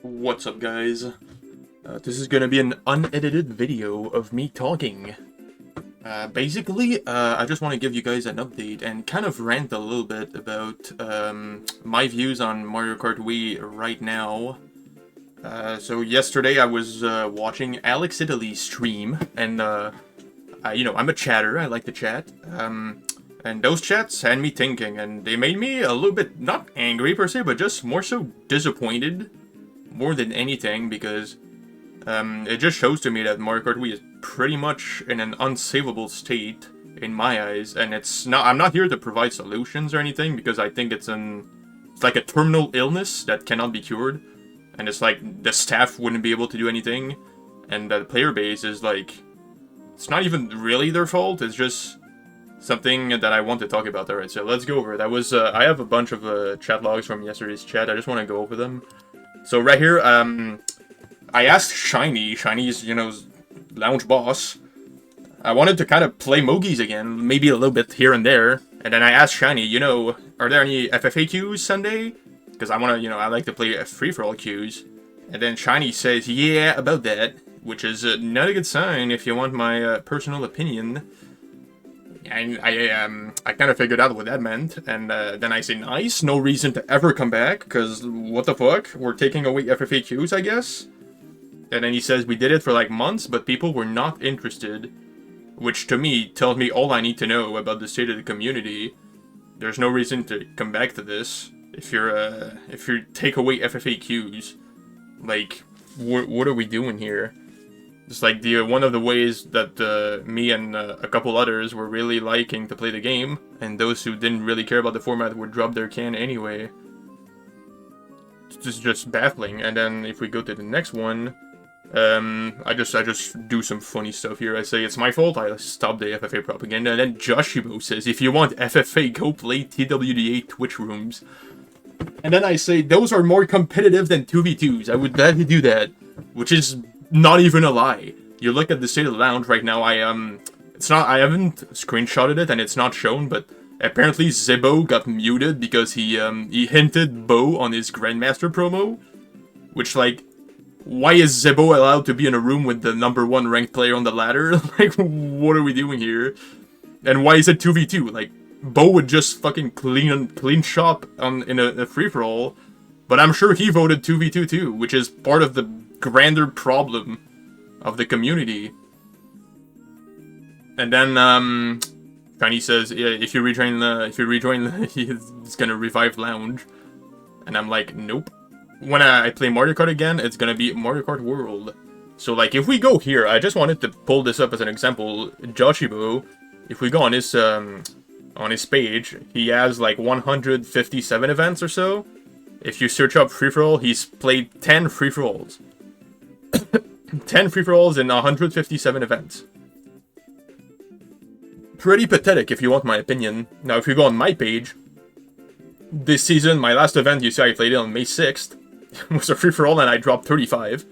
What's up, guys? This is gonna be an unedited video of me talking. Basically, I just want to give you guys an update and kind of rant a little bit about my views on Mario Kart Wii right now. So yesterday I was watching Alex Italy's stream, and I'm a chatter, I like to chat. And those chats had me thinking, and they made me a little bit, not angry per se, but just more so disappointed, more than anything, because it just shows to me that Mario Kart Wii is pretty much in an unsavable state, in my eyes, and I'm not here to provide solutions or anything, because I think it's like a terminal illness that cannot be cured, and it's like the staff wouldn't be able to do anything, and the player base is like, it's not even really their fault, it's just something that I want to talk about. Alright, so let's go over it. I have a bunch of chat logs from yesterday's chat. I just want to go over them. So right here, I asked Shiny's, lounge boss. I wanted to kind of play Mogis again, maybe a little bit here and there. And then I asked Shiny, are there any FFA queues Sunday? Because I want to, I like to play free-for-all queues. And then Shiny says, yeah, about that. Which is not a good sign if you want my personal opinion. And I kind of figured out what that meant, and then I say, nice, no reason to ever come back, because what the fuck, we're taking away FFAQs, I guess? And then he says, we did it for like months, but people were not interested, which to me tells me all I need to know about the state of the community. There's no reason to come back to this, if you take away FFAQs. Like, what are we doing here? It's like one of the ways that me and a couple others were really liking to play the game, and those who didn't really care about the format would drop their can anyway. It's just baffling. And then if we go to the next one, I just do some funny stuff here. I say it's my fault, I stopped the FFA propaganda, and then Joshibo says, if you want FFA, go play TWDA Twitch rooms. And then I say, those are more competitive than 2v2s, I would gladly do that, which is not even a lie. You look at the state of the lounge right now, I haven't screenshotted it and it's not shown, but apparently Zebo got muted because he hinted Bo on his Grandmaster promo. Which, like, why is Zebo allowed to be in a room with the #1 ranked player on the ladder? Like, what are we doing here? And why is it 2v2? Like, Bo would just fucking clean shop in a free-for-all, but I'm sure he voted 2v2 too, which is part of the grander problem of the community. And then Shiny says, yeah, if you rejoin he's gonna revive lounge. And I'm like, nope. When I play Mario Kart again, it's gonna be Mario Kart World. So like, if we go here, I just wanted to pull this up as an example. Joshibo, if we go on his page, he has like 157 events or so. If you search up free-for-all, he's played 10 free-for-alls. 10 free-for-alls in 157 events. Pretty pathetic, if you want my opinion. Now, if you go on my page, this season, my last event, you see I played it on May 6th. It was a free-for-all and I dropped 35.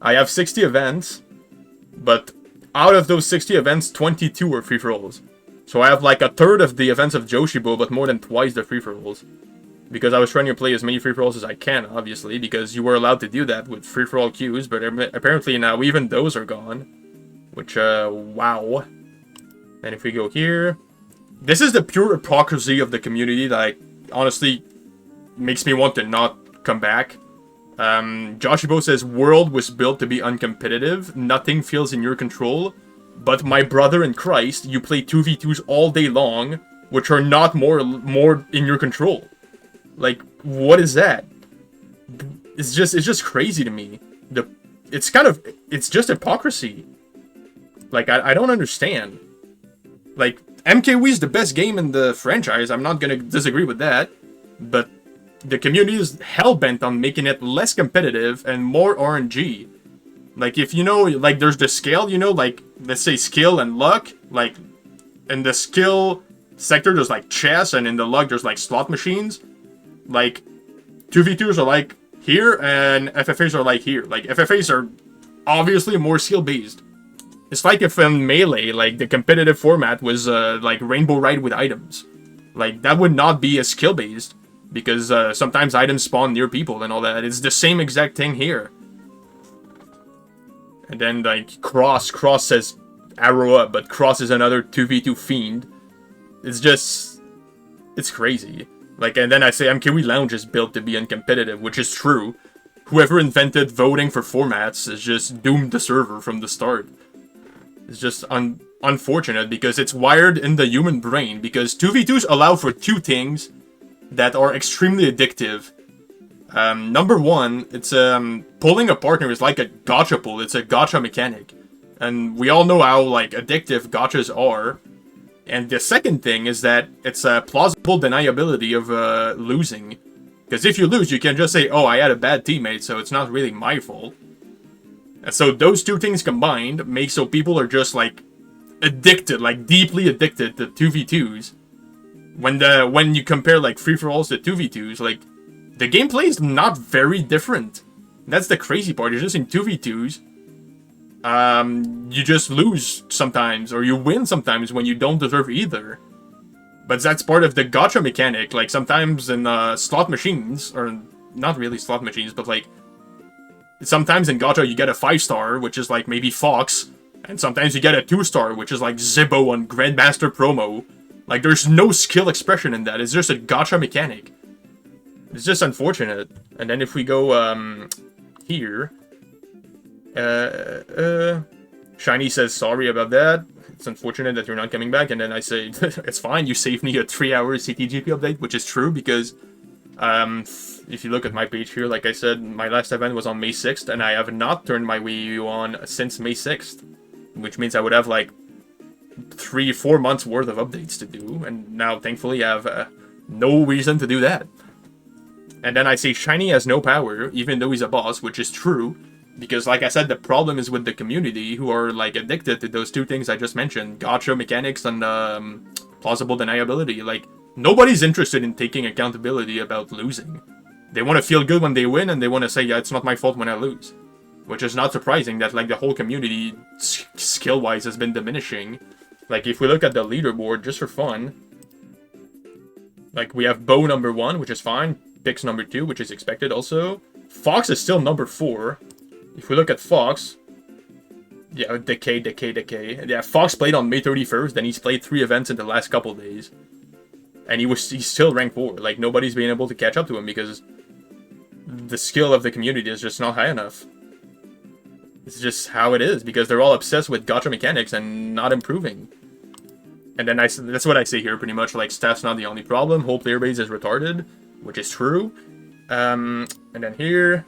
I have 60 events, but out of those 60 events, 22 were free-for-alls. So I have like a third of the events of Joshibo, but more than twice the free-for-alls. Because I was trying to play as many free-for-alls as I can, obviously, because you were allowed to do that with free-for-all queues, but apparently now even those are gone. Which, wow. And if we go here, this is the pure hypocrisy of the community that honestly makes me want to not come back. Joshibo says, World was built to be uncompetitive, nothing feels in your control, but my brother in Christ, you play 2v2s all day long, which are not more in your control. Like, what is that? It's just crazy to me. It's just hypocrisy. Like, I don't understand. Like, MKWii is the best game in the franchise, I'm not gonna disagree with that, but the community is hell-bent on making it less competitive and more RNG. Like, if like, there's the scale, like, let's say skill and luck, like, in the skill sector, there's, like, chess, and in the luck, there's, like, slot machines. Like, 2v2s are like here, and FFAs are like here. Like, FFAs are obviously more skill-based. It's like if in Melee, like, the competitive format was, like, Rainbow Ride with items. Like, that would not be as skill-based. because sometimes items spawn near people and all that. It's the same exact thing here. And then, like, Cross says arrow up, but Cross is another 2v2 fiend. It's just... it's crazy. Like, and then I say MKWii Lounge is built to be uncompetitive, which is true. Whoever invented voting for formats is just doomed the server from the start. It's just unfortunate, because it's wired in the human brain, because 2v2s allow for two things that are extremely addictive. Number one, it's pulling a partner is like a gacha pull. It's a gacha mechanic. And we all know how, like, addictive gachas are. And the second thing is that it's a plausible deniability of losing. Because if you lose, you can just say, oh, I had a bad teammate, so it's not really my fault. And so those two things combined make so people are just, like, addicted, like, deeply addicted to 2v2s. When you compare, like, free-for-alls to 2v2s, like, the gameplay is not very different. That's the crazy part. You're just in 2v2s. You just lose sometimes, or you win sometimes when you don't deserve either. But that's part of the gacha mechanic. Like, sometimes in slot machines, or not really slot machines, but, like, sometimes in gacha you get a 5-star, which is, like, maybe Fox, and sometimes you get a 2-star, which is, like, Zibbo on Grandmaster Promo. Like, there's no skill expression in that. It's just a gacha mechanic. It's just unfortunate. And then if we go, here... Shiny says sorry about that. It's unfortunate that you're not coming back. And then I say, it's fine, you saved me a 3-hour CTGP update, which is true, because if you look at my page here, like I said, my last event was on May 6th, and I have not turned my Wii U on since May 6th, which means I would have, like, 3-4 months worth of updates to do, and now, thankfully, I have no reason to do that. And then I say Shiny has no power, even though he's a boss, which is true. Because, like I said, the problem is with the community, who are, like, addicted to those two things I just mentioned. Gacha mechanics and plausible deniability. Like, nobody's interested in taking accountability about losing. They want to feel good when they win, and they want to say, yeah, it's not my fault when I lose. Which is not surprising that, like, the whole community, skill-wise, has been diminishing. Like, if we look at the leaderboard, just for fun, like, we have Bo number 1, which is fine. Pix number 2, which is expected also. Fox is still number 4. If we look at Fox, yeah, decay. Yeah, Fox played on May 31st, then he's played 3 events in the last couple days. And he's still ranked 4. Like, nobody's been able to catch up to him because the skill of the community is just not high enough. It's just how it is, because they're all obsessed with gacha mechanics and not improving. And then that's what I say here, pretty much. Like, staff's not the only problem. Whole player base is retarded, which is true. And then here...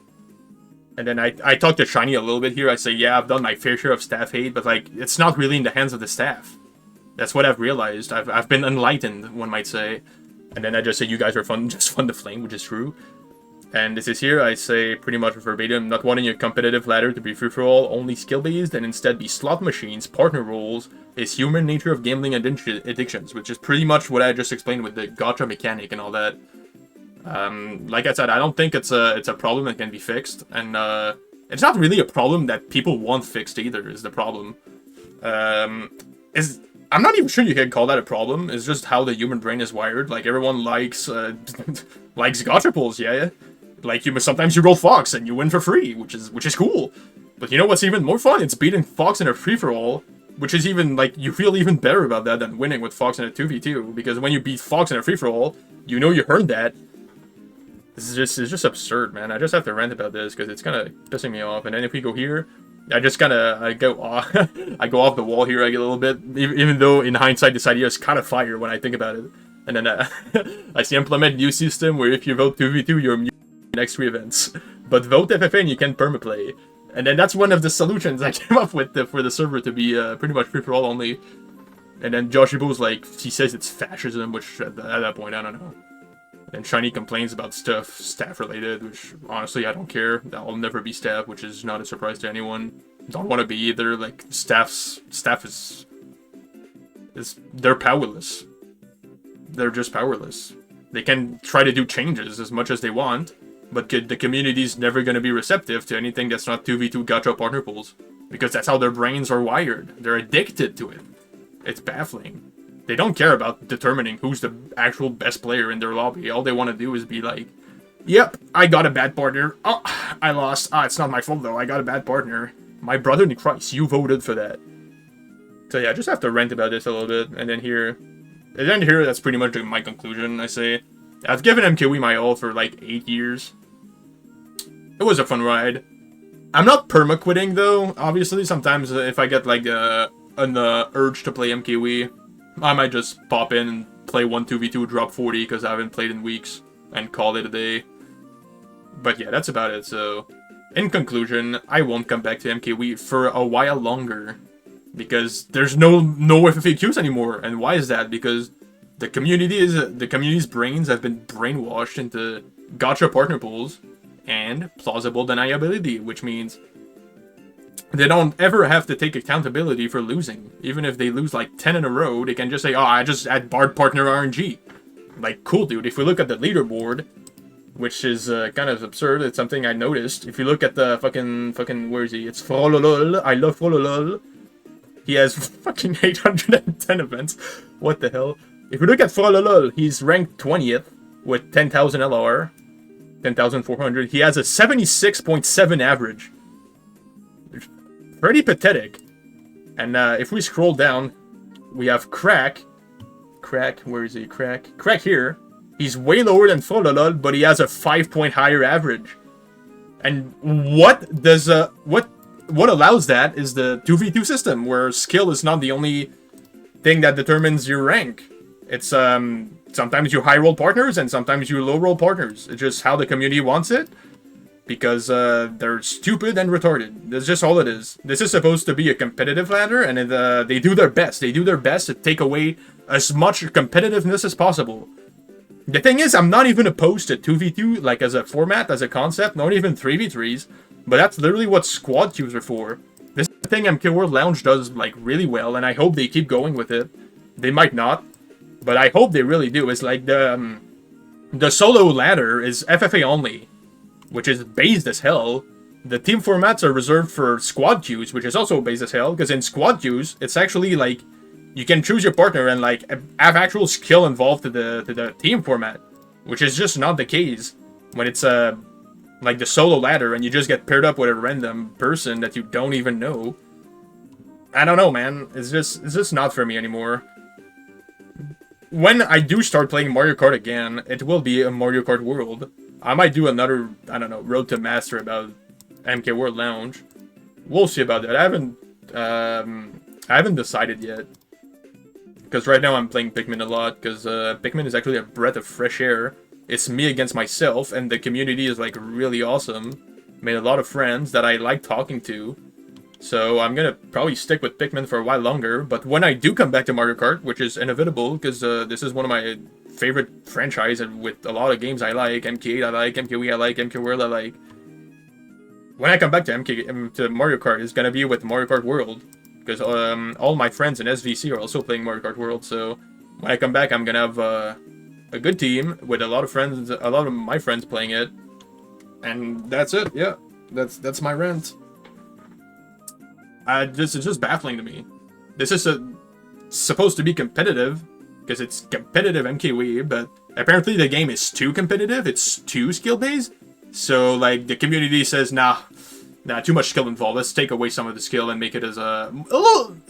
And then I talk to Shiny a little bit here. I say, yeah, I've done my fair share of staff hate, but, like, it's not really in the hands of the staff. That's what I've realized. I've been enlightened, one might say. And then I just say, you guys are just fun to flame, which is true. And this is here, I say pretty much verbatim, not wanting a competitive ladder to be free-for-all, only skill-based, and instead be slot machines, partner roles, is human nature of gambling addictions, which is pretty much what I just explained with the gacha mechanic and all that. Like I said, I don't think it's a problem that can be fixed, and it's not really a problem that people want fixed either, is the problem. I'm not even sure you can call that a problem. It's just how the human brain is wired. Like, everyone likes likes gacha pulls, yeah. Like, sometimes you roll Fox and you win for free, which is cool. But you know what's even more fun? It's beating Fox in a free-for-all, which is even, like, you feel even better about that than winning with Fox in a 2v2, because when you beat Fox in a free-for-all, you know you earned that. It's just absurd, man. I just have to rant about this because it's kind of pissing me off. And then if we go here, I go off the wall here a little bit, even though in hindsight this idea is kind of fire when I think about it. And then I see implement new system where if you vote 2v2, you're immune to the next 3 events. But vote FFA and you can permaplay. And then that's one of the solutions I came up with for the server to be pretty much free-for-all only. And then Joshibo's like, he says it's fascism, which at that point, I don't know. And Shiny complains about stuff staff-related, which, honestly, I don't care. I'll never be staff, which is not a surprise to anyone. Don't want to be either. Like, staff is... They're powerless. They're just powerless. They can try to do changes as much as they want, but the community's never going to be receptive to anything that's not 2v2 gacha partner pools. Because that's how their brains are wired. They're addicted to it. It's baffling. They don't care about determining who's the actual best player in their lobby. All they want to do is be like, yep, I got a bad partner. Oh, I lost. Ah, it's not my fault, though. I got a bad partner. My brother in Christ, you voted for that. So yeah, just have to rant about this a little bit. And then here, that's pretty much my conclusion. I say, I've given MKWii my all for like 8 years. It was a fun ride. I'm not perma-quitting, though. Obviously, sometimes if I get like an urge to play MKWii, I might just pop in and play 1-2v2, drop 40 because I haven't played in weeks, and call it a day. But yeah, that's about it. So, in conclusion, I won't come back to MKWii for a while longer because there's no FFAQs anymore. And why is that? Because the community's brains have been brainwashed into gotcha partner pools and plausible deniability, which means they don't ever have to take accountability for losing. Even if they lose like 10 in a row, they can just say, oh, I just had barred partner RNG. Like, cool, dude. If we look at the leaderboard, which is kind of absurd, it's something I noticed. If you look at the fucking, where is he? It's Frololol. I love Frololol. He has fucking 810 events. What the hell? If you look at Frololol, he's ranked 20th with 10,000 LR. 10,400. He has a 76.7 average. Pretty pathetic. And if we scroll down, we have Crack. Crack, where is he? Crack here. He's way lower than Frololol, but he has a 5-point higher average. And what does what allows that is the 2v2 system, where skill is not the only thing that determines your rank. It's sometimes you high roll partners and sometimes you low roll partners. It's just how the community wants it, because they're stupid and retarded. That's just all it is. This is supposed to be a competitive ladder, and they do their best. They do their best to take away as much competitiveness as possible. The thing is, I'm not even opposed to 2v2, like as a format, as a concept, not even 3v3s, but that's literally what squad queues are for. This thing MK World Lounge does like really well, and I hope they keep going with it. They might not, but I hope they really do. It's like the solo ladder is FFA only, which is based as hell. The team formats are reserved for squad queues, which is also based as hell, because in squad queues, it's actually like, you can choose your partner and like have actual skill involved to the team format, which is just not the case when it's like the solo ladder and you just get paired up with a random person that you don't even know. I don't know, man. It's just not for me anymore. When I do start playing Mario Kart again, it will be a Mario Kart World. I might do another, I don't know, Road to Master about MK World Lounge. We'll see about that. I haven't decided yet. Because right now I'm playing Pikmin a lot, because Pikmin is actually a breath of fresh air. It's me against myself, and the community is like really awesome. Made a lot of friends that I like talking to. So I'm gonna probably stick with Pikmin for a while longer, but when I do come back to Mario Kart, which is inevitable, because this is one of my favorite franchises with a lot of games I like, MK8 I like, MKWii I like, MK World I like. When I come back to Mario Kart, it's gonna be with Mario Kart World, because all my friends in SVC are also playing Mario Kart World, so when I come back I'm gonna have a good team with a lot of friends, a lot of my friends playing it, and that's it, yeah, that's my rant. This is just baffling to me. This is supposed to be competitive, because it's competitive MKWii, but apparently the game is too competitive, it's too skill-based, so like the community says, nah, too much skill involved, let's take away some of the skill and make it as a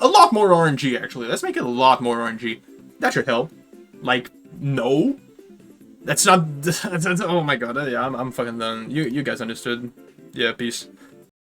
lot more RNG, actually. Let's make it a lot more RNG. That should help. Like, no. That's not, oh my god, yeah, I'm fucking done. You guys understood. Yeah, peace.